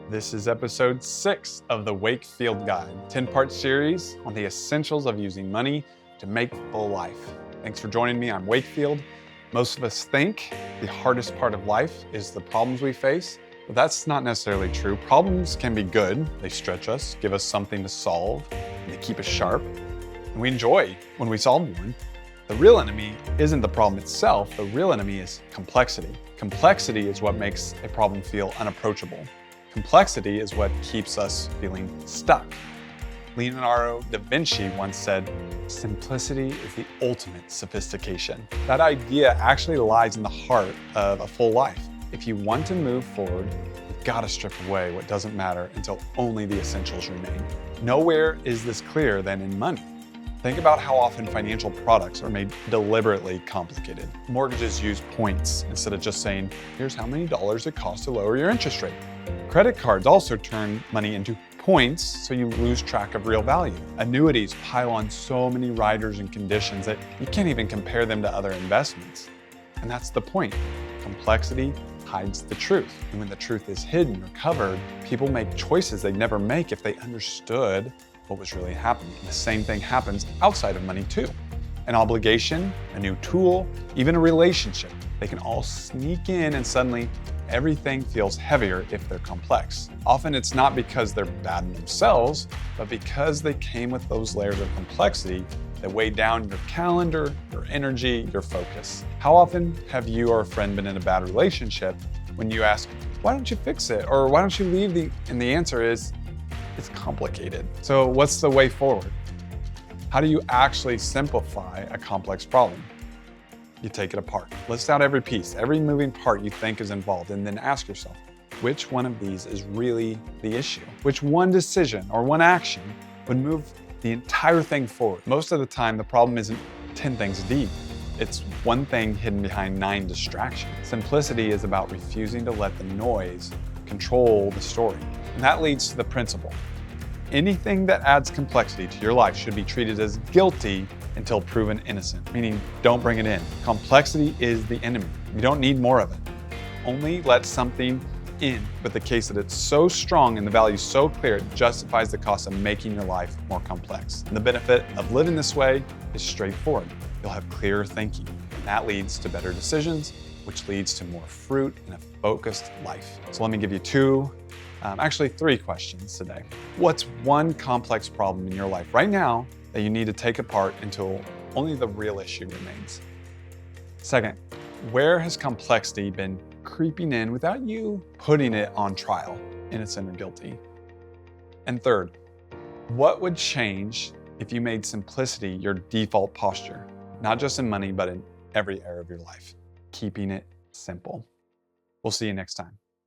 This is episode 6 of the Wakefield Guide, 10-part series on the essentials of using money to make a full life. Thanks for joining me. I'm Wakefield. Most of us think the hardest part of life is the problems we face, but that's not necessarily true. Problems can be good. They stretch us, give us something to solve, and they keep us sharp. And we enjoy when we solve one. The real enemy isn't the problem itself. The real enemy is complexity. Complexity is what makes a problem feel unapproachable. Complexity is what keeps us feeling stuck. Leonardo da Vinci once said, "Simplicity is the ultimate sophistication." That idea actually lies in the heart of a full life. If you want to move forward, you've got to strip away what doesn't matter until only the essentials remain. Nowhere is this clearer than in money. Think about how often financial products are made deliberately complicated. Mortgages use points instead of just saying, "Here's how many dollars it costs to lower your interest rate." Credit cards also turn money into points, so you lose track of real value. Annuities pile on so many riders and conditions that you can't even compare them to other investments. And that's the point. Complexity hides the truth. And when the truth is hidden or covered, people make choices they'd never make if they understood what was really happening. And the same thing happens outside of money too. An obligation, a new tool, even a relationship. They can all sneak in and suddenly everything feels heavier if they're complex. Often it's not because they're bad in themselves, but because they came with those layers of complexity that weigh down your calendar, your energy, your focus. How often have you or a friend been in a bad relationship when you ask, "Why don't you fix it?" Or "Why don't you leave?" And the answer is, it's complicated. So what's the way forward? How do you actually simplify a complex problem? You take it apart. List out every piece, every moving part you think is involved, and then ask yourself, which one of these is really the issue? Which one decision or one action would move the entire thing forward? Most of the time, the problem isn't 10 things deep. It's one thing hidden behind 9 distractions. Simplicity is about refusing to let the noise control the story. And that leads to the principle. Anything that adds complexity to your life should be treated as guilty until proven innocent, meaning don't bring it in. Complexity is the enemy. You don't need more of it. Only let something in with the case that it's so strong and the value so clear it justifies the cost of making your life more complex. And the benefit of living this way is straightforward. You'll have clearer thinking, and that leads to better decisions, which leads to more fruit and a focused life. So let me give you actually 3 questions today. What's one complex problem in your life right now that you need to take apart until only the real issue remains? Second, where has complexity been creeping in without you putting it on trial, innocent or guilty? And third, what would change if you made simplicity your default posture, not just in money, but in every area of your life? Keeping it simple. We'll see you next time.